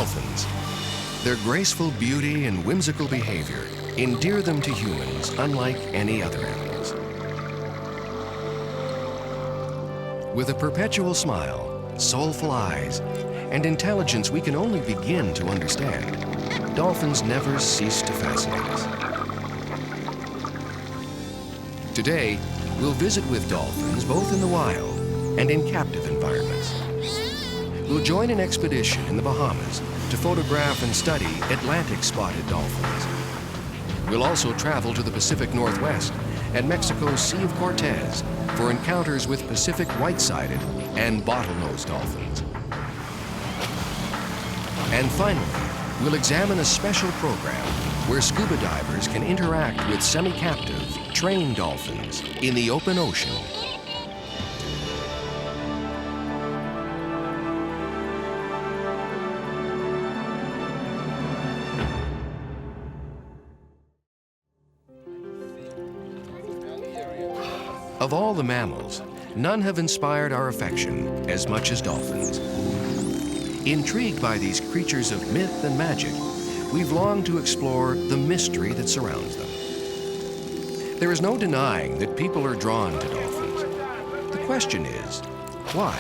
Dolphins. Their graceful beauty and whimsical behavior endear them to humans unlike any other animals. With a perpetual smile, soulful eyes, and intelligence we can only begin to understand, dolphins never cease to fascinate us. Today, we'll visit with dolphins both in the wild and in captive environments. We'll join an expedition in the Bahamas to photograph and study Atlantic-spotted dolphins. We'll also travel to the Pacific Northwest and Mexico's Sea of Cortez for encounters with Pacific white-sided and bottlenose dolphins. And finally, we'll examine a special program where scuba divers can interact with semi-captive, trained dolphins in the open ocean. Of all the mammals, none have inspired our affection as much as dolphins. Intrigued by these creatures of myth and magic, we've longed to explore the mystery that surrounds them. There is no denying that people are drawn to dolphins. The question is, why?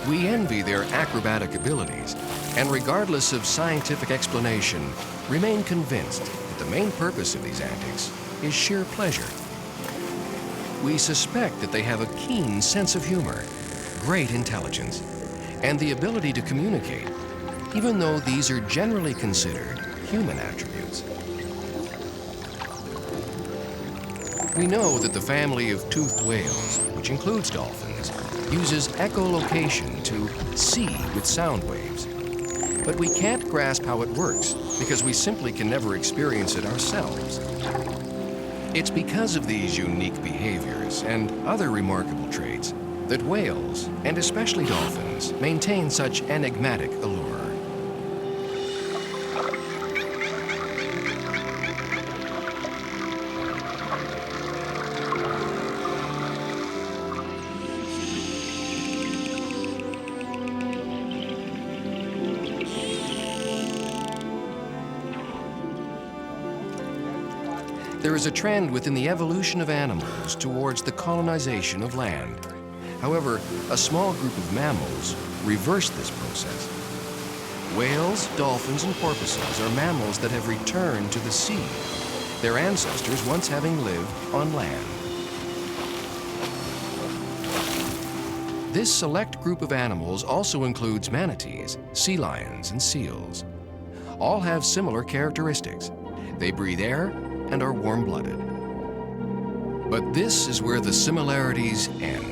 We envy their acrobatic abilities, and regardless of scientific explanation, remain convinced that the main purpose of these antics is sheer pleasure. We suspect that they have a keen sense of humor, great intelligence, and the ability to communicate, even though these are generally considered human attributes. We know that the family of toothed whales, which includes dolphins, uses echolocation to see with sound waves. But we can't grasp how it works because we simply can never experience it ourselves. It's because of these unique behaviors and other remarkable traits that whales, and especially dolphins, maintain such enigmatic allure. There is a trend within the evolution of animals towards the colonization of land. However, a small group of mammals reverse this process. Whales, dolphins, and porpoises are mammals that have returned to the sea, their ancestors once having lived on land. This select group of animals also includes manatees, sea lions, and seals. All have similar characteristics. They breathe air and are warm-blooded. But this is where the similarities end.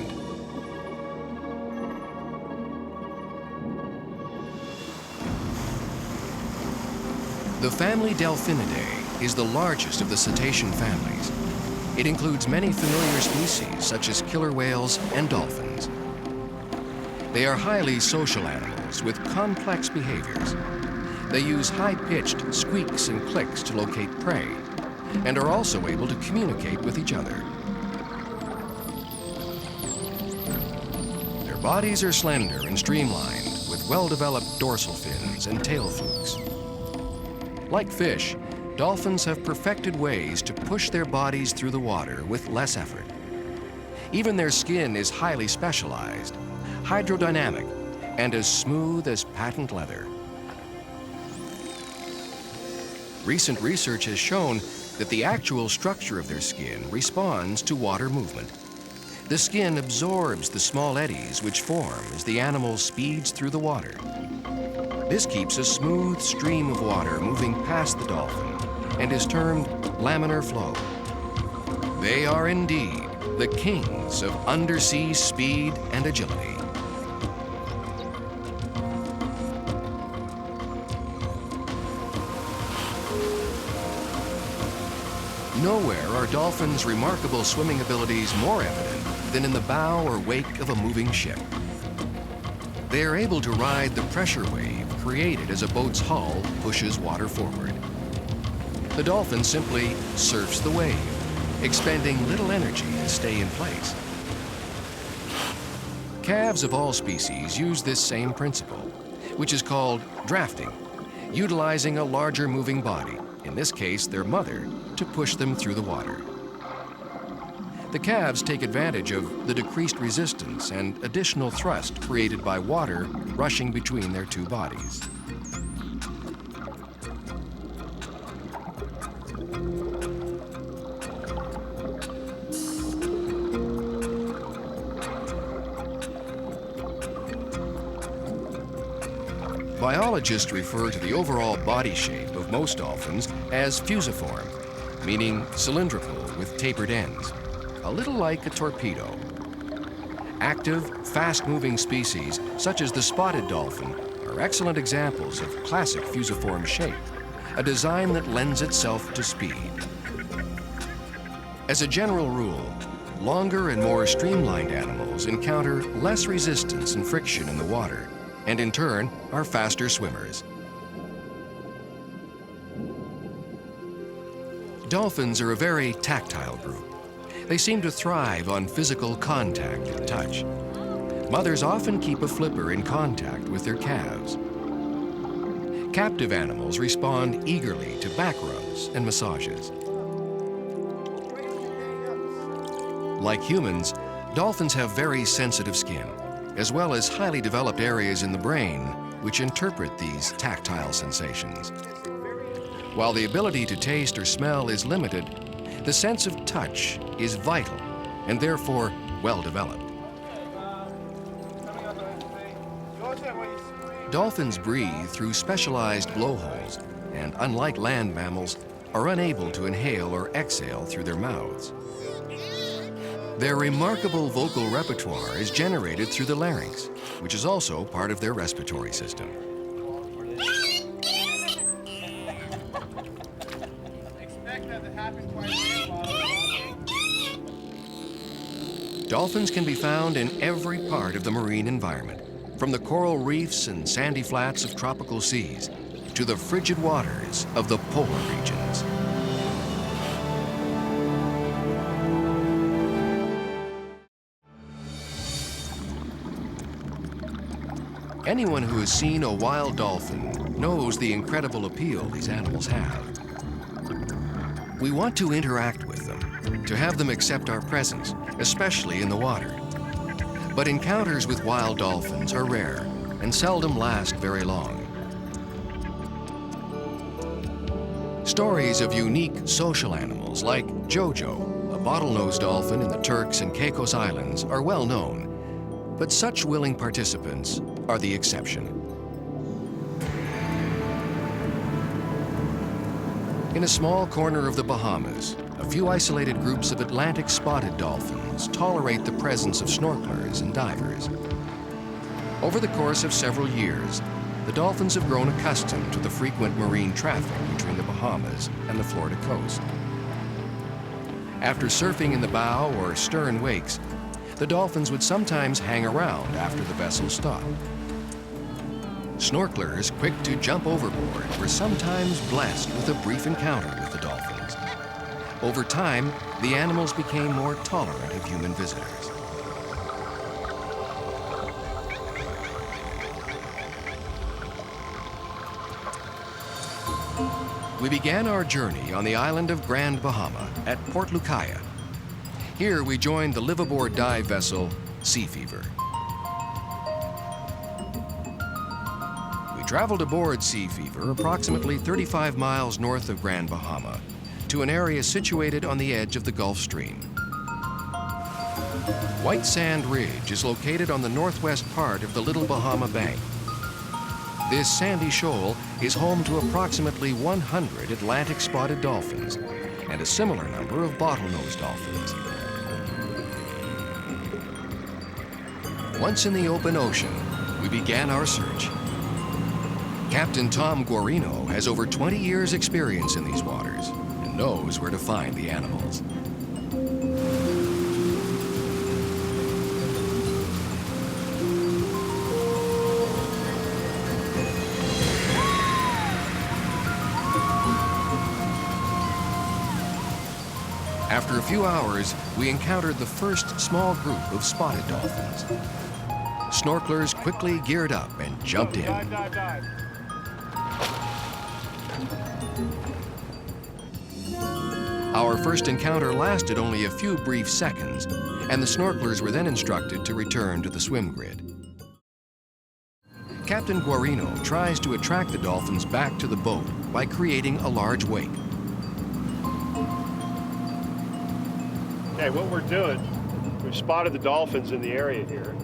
The family Delphinidae is the largest of the cetacean families. It includes many familiar species such as killer whales and dolphins. They are highly social animals with complex behaviors. They use high-pitched squeaks and clicks to locate prey, and are also able to communicate with each other. Their bodies are slender and streamlined, with well-developed dorsal fins and tail flukes. Like fish, dolphins have perfected ways to push their bodies through the water with less effort. Even their skin is highly specialized, hydrodynamic, and as smooth as patent leather. Recent research has shown that the actual structure of their skin responds to water movement. The skin absorbs the small eddies which form as the animal speeds through the water. This keeps a smooth stream of water moving past the dolphin and is termed laminar flow. They are indeed the kings of undersea speed and agility. Nowhere are dolphins' remarkable swimming abilities more evident than in the bow or wake of a moving ship. They are able to ride the pressure wave created as a boat's hull pushes water forward. The dolphin simply surfs the wave, expending little energy to stay in place. Calves of all species use this same principle, which is called drafting, utilizing a larger moving body, in this case their mother, to push them through the water. The calves take advantage of the decreased resistance and additional thrust created by water rushing between their two bodies. Biologists refer to the overall body shape of most dolphins as fusiform, meaning cylindrical with tapered ends, a little like a torpedo. Active, fast-moving species, such as the spotted dolphin, are excellent examples of classic fusiform shape, a design that lends itself to speed. As a general rule, longer and more streamlined animals encounter less resistance and friction in the water, and in turn are faster swimmers. Dolphins are a very tactile group. They seem to thrive on physical contact and touch. Mothers often keep a flipper in contact with their calves. Captive animals respond eagerly to back rubs and massages. Like humans, dolphins have very sensitive skin, as well as highly developed areas in the brain which interpret these tactile sensations. While the ability to taste or smell is limited, the sense of touch is vital and therefore well developed. Dolphins breathe through specialized blowholes and, unlike land mammals, are unable to inhale or exhale through their mouths. Their remarkable vocal repertoire is generated through the larynx, which is also part of their respiratory system. Dolphins can be found in every part of the marine environment, from the coral reefs and sandy flats of tropical seas to the frigid waters of the polar regions. Anyone who has seen a wild dolphin knows the incredible appeal these animals have. We want to interact with them, to have them accept our presence, especially in the water. But encounters with wild dolphins are rare and seldom last very long. Stories of unique social animals like Jojo, a bottlenose dolphin in the Turks and Caicos Islands, are well known, but such willing participants are the exception. In a small corner of the Bahamas, a few isolated groups of Atlantic spotted dolphins tolerate the presence of snorkelers and divers. Over the course of several years, the dolphins have grown accustomed to the frequent marine traffic between the Bahamas and the Florida coast. After surfing in the bow or stern wakes, the dolphins would sometimes hang around after the vessel stopped. Snorkelers, quick to jump overboard, were sometimes blessed with a brief encounter with the dolphins. Over time, the animals became more tolerant of human visitors. We began our journey on the island of Grand Bahama at Port Lucaya. Here we joined the live-aboard dive vessel Sea Fever. We traveled aboard Sea Fever approximately 35 miles north of Grand Bahama to an area situated on the edge of the Gulf Stream. White Sand Ridge is located on the northwest part of the Little Bahama Bank. This sandy shoal is home to approximately 100 Atlantic spotted dolphins and a similar number of bottlenose dolphins. Once in the open ocean, we began our search. Captain Tom Guarino has over 20 years' experience in these waters and knows where to find the animals. After a few hours, we encountered the first small group of spotted dolphins. Snorkelers quickly geared up and jumped in. Dive, dive, dive. Our first encounter lasted only a few brief seconds, and the snorkelers were then instructed to return to the swim grid. Captain Guarino tries to attract the dolphins back to the boat by creating a large wake. Okay, what we're doing, we've spotted the dolphins in the area here,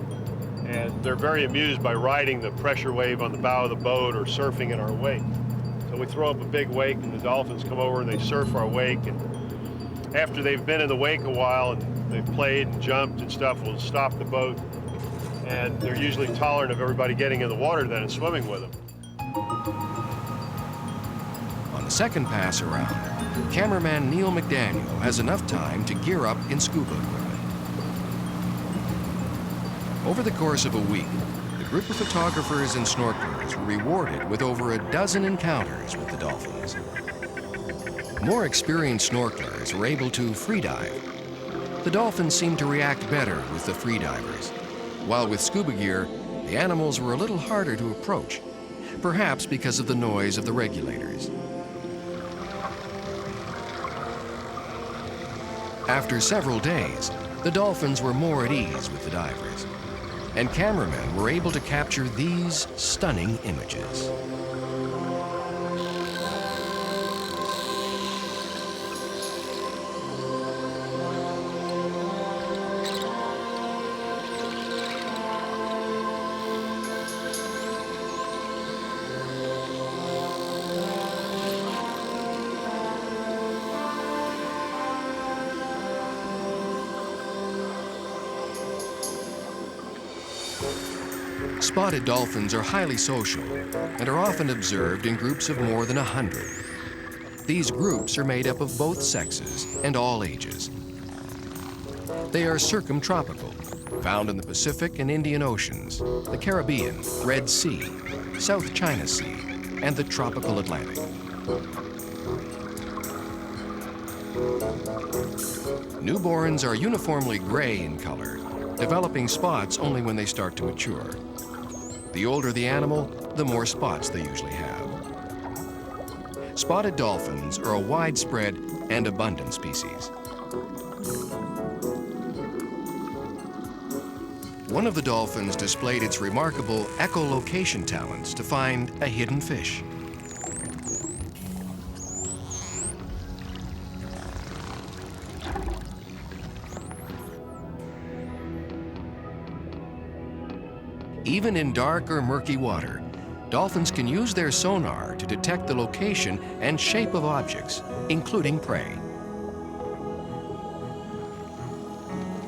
and they're very amused by riding the pressure wave on the bow of the boat or surfing in our wake. So we throw up a big wake and the dolphins come over and they surf our wake, and after they've been in the wake a while and they've played and jumped and stuff, we'll stop the boat, and they're usually tolerant of everybody getting in the water then and swimming with them. On the second pass around, cameraman Neil McDaniel has enough time to gear up in scuba equipment. Over the course of a week, the group of photographers and snorkelers were rewarded with over a dozen encounters with the dolphins. More experienced snorkelers were able to free dive. The dolphins seemed to react better with the free divers, while with scuba gear, the animals were a little harder to approach, perhaps because of the noise of the regulators. After several days, the dolphins were more at ease with the divers, and cameramen were able to capture these stunning images. Spotted dolphins are highly social and are often observed in groups of more than 100. These groups are made up of both sexes and all ages. They are circumtropical, found in the Pacific and Indian Oceans, the Caribbean, Red Sea, South China Sea, and the tropical Atlantic. Newborns are uniformly gray in color, developing spots only when they start to mature. The older the animal, the more spots they usually have. Spotted dolphins are a widespread and abundant species. One of the dolphins displayed its remarkable echolocation talents to find a hidden fish. Even in dark or murky water, dolphins can use their sonar to detect the location and shape of objects, including prey.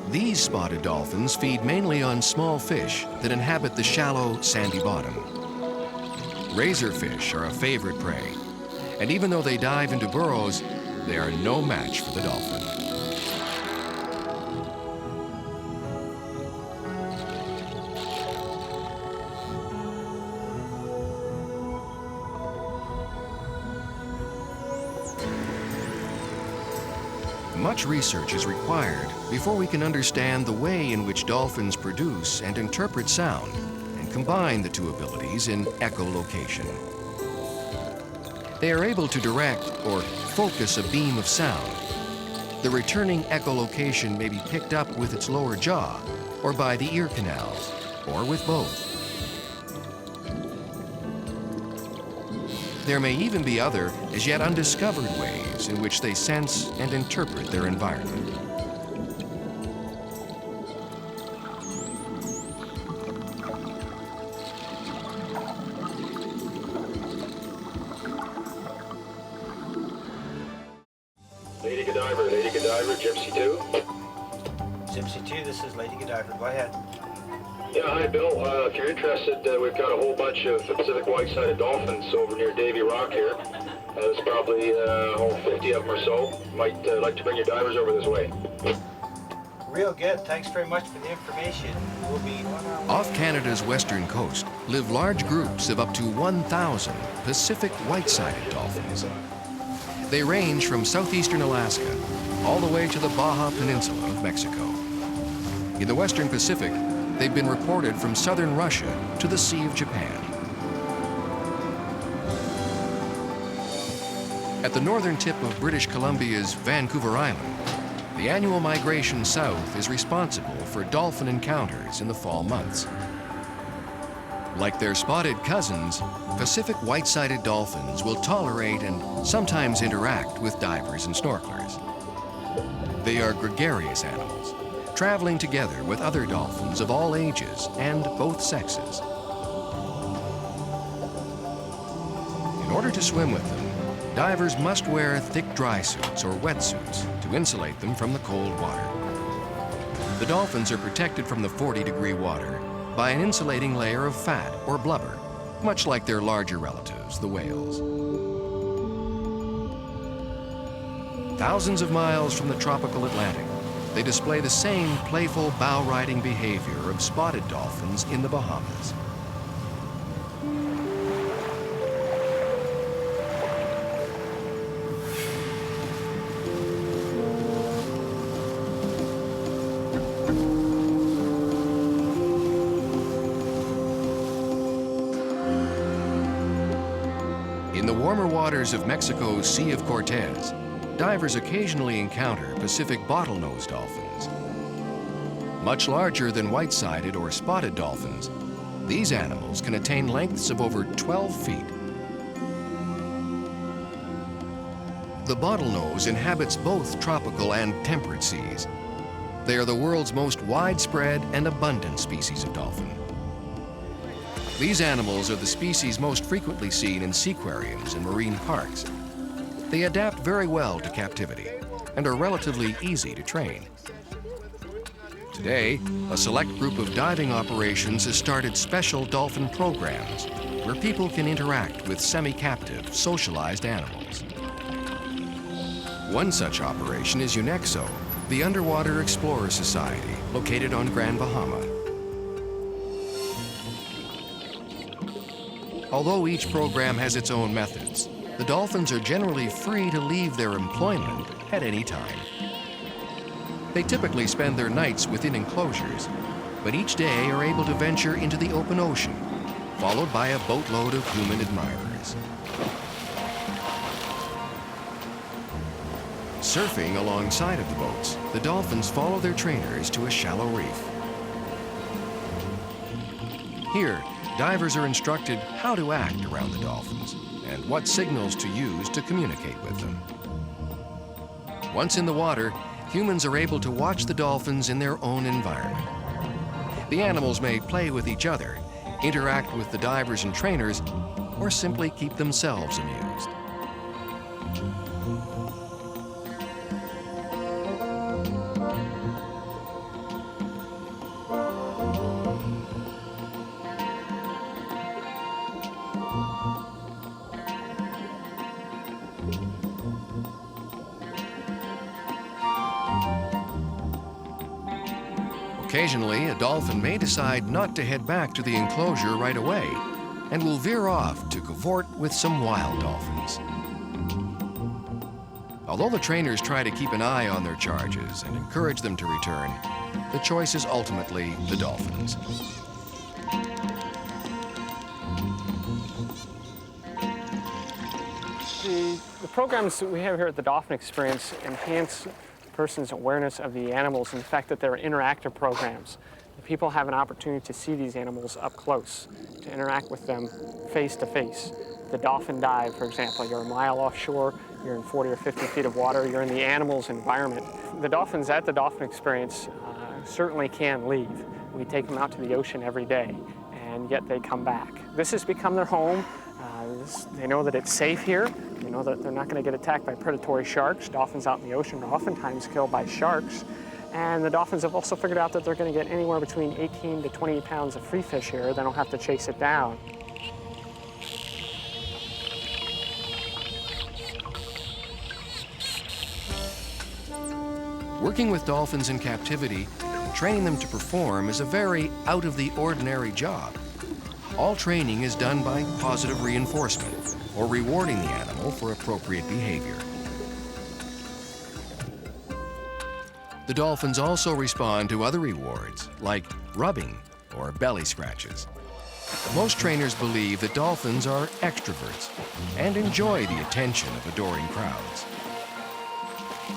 These spotted dolphins feed mainly on small fish that inhabit the shallow, sandy bottom. Razorfish are a favorite prey, and even though they dive into burrows, they are no match for the dolphin. Much research is required before we can understand the way in which dolphins produce and interpret sound and combine the two abilities in echolocation. They are able to direct or focus a beam of sound. The returning echolocation may be picked up with its lower jaw or by the ear canals, or with both. There may even be other, as yet undiscovered ways in which they sense and interpret their environment. Lady Godiver, Gypsy 2. Gypsy 2, this is Lady Godiver. Go ahead. Yeah, hi Bill. If you're interested, we've got a whole bunch of Pacific white-sided dolphins over near Davy Rock here. There's probably 50 of them or so. Might like to bring your divers over this way. Real good. Thanks very much for the information. We'll be Off Canada's western coast live large groups of up to 1,000 Pacific white-sided dolphins. They range from southeastern Alaska all the way to the Baja Peninsula of Mexico. In the western Pacific, they've been reported from southern Russia to the Sea of Japan. At the northern tip of British Columbia's Vancouver Island, the annual migration south is responsible for dolphin encounters in the fall months. Like their spotted cousins, Pacific white-sided dolphins will tolerate and sometimes interact with divers and snorkelers. They are gregarious animals, traveling together with other dolphins of all ages and both sexes. In order to swim with them, divers must wear thick dry suits or wetsuits to insulate them from the cold water. The dolphins are protected from the 40-degree water by an insulating layer of fat or blubber, much like their larger relatives, the whales. Thousands of miles from the tropical Atlantic, they display the same playful bow-riding behavior of spotted dolphins in the Bahamas. In the warmer waters of Mexico's Sea of Cortez, divers occasionally encounter Pacific bottlenose dolphins. Much larger than white-sided or spotted dolphins, these animals can attain lengths of over 12 feet. The bottlenose inhabits both tropical and temperate seas. They are the world's most widespread and abundant species of dolphin. These animals are the species most frequently seen in seaquariums and marine parks. They adapt very well to captivity and are relatively easy to train. Today, a select group of diving operations has started special dolphin programs where people can interact with semi-captive, socialized animals. One such operation is UNEXSO, the Underwater Explorer Society, located on Grand Bahama. Although each program has its own methods, the dolphins are generally free to leave their employment at any time. They typically spend their nights within enclosures, but each day are able to venture into the open ocean, followed by a boatload of human admirers. Surfing alongside of the boats, the dolphins follow their trainers to a shallow reef. Here, divers are instructed how to act around the dolphins and what signals to use to communicate with them. Once in the water, humans are able to watch the dolphins in their own environment. The animals may play with each other, interact with the divers and trainers, or simply keep themselves amused. Occasionally, a dolphin may decide not to head back to the enclosure right away and will veer off to cavort with some wild dolphins. Although the trainers try to keep an eye on their charges and encourage them to return, the choice is ultimately the dolphins. The programs that we have here at the Dolphin Experience enhance the person's awareness of the animals and the fact that they're interactive programs. The people have an opportunity to see these animals up close, to interact with them face to face. The dolphin dive, for example, you're a mile offshore, you're in 40 or 50 feet of water, you're in the animal's environment. The dolphins at the Dolphin Experience certainly can leave. We take them out to the ocean every day, and yet they come back. This has become their home. They know that it's safe here. They know that they're not going to get attacked by predatory sharks. Dolphins out in the ocean are oftentimes killed by sharks. And the dolphins have also figured out that they're going to get anywhere between 18 to 28 pounds of free fish here. They don't have to chase it down. Working with dolphins in captivity, training them to perform is a very out-of-the-ordinary job. All training is done by positive reinforcement, or rewarding the animal for appropriate behavior. The dolphins also respond to other rewards, like rubbing, or belly scratches. Most trainers believe that dolphins are extroverts and enjoy the attention of adoring crowds.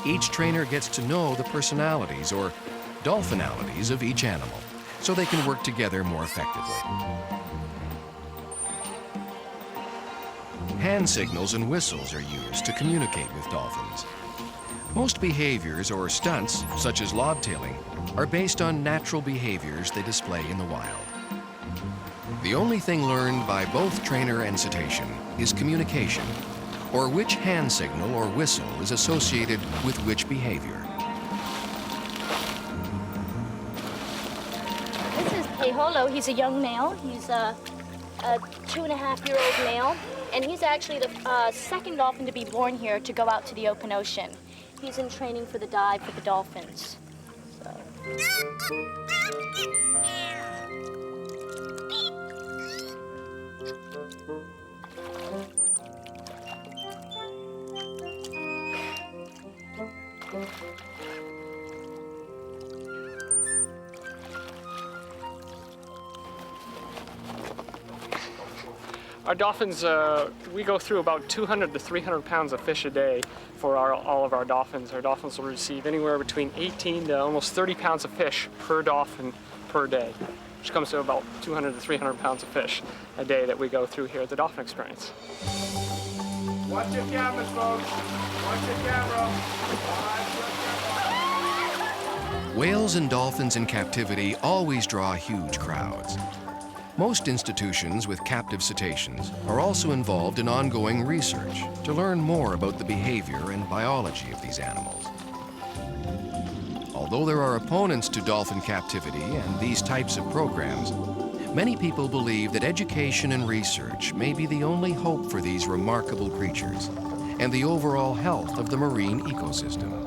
Each trainer gets to know the personalities or dolphinalities of each animal so they can work together more effectively. Hand signals and whistles are used to communicate with dolphins. Most behaviors or stunts, such as lobtailing, are based on natural behaviors they display in the wild. The only thing learned by both trainer and cetacean is communication, or which hand signal or whistle is associated with which behavior. This is Pejolo. He's a young male. He's a 2.5-year-old male, and he's actually the second dolphin to be born here to go out to the open ocean. He's in training for the dive for the dolphins. So. Our dolphins, we go through about 200 to 300 pounds of fish a day for all of our dolphins. Our dolphins will receive anywhere between 18 to almost 30 pounds of fish per dolphin per day, which comes to about 200 to 300 pounds of fish a day that we go through here at the Dolphin Experience. Watch your cameras, folks. Watch your camera. Whales and dolphins in captivity always draw huge crowds. Most institutions with captive cetaceans are also involved in ongoing research to learn more about the behavior and biology of these animals. Although there are opponents to dolphin captivity and these types of programs, many people believe that education and research may be the only hope for these remarkable creatures and the overall health of the marine ecosystem.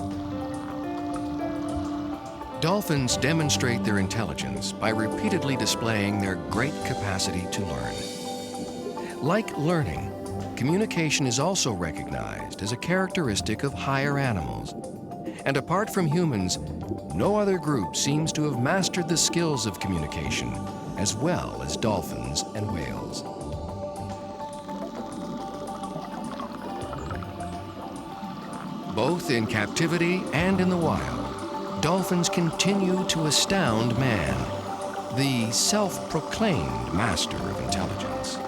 Dolphins demonstrate their intelligence by repeatedly displaying their great capacity to learn. Like learning, communication is also recognized as a characteristic of higher animals. And apart from humans, no other group seems to have mastered the skills of communication as well as dolphins and whales. Both in captivity and in the wild, dolphins continue to astound man, the self-proclaimed master of intelligence.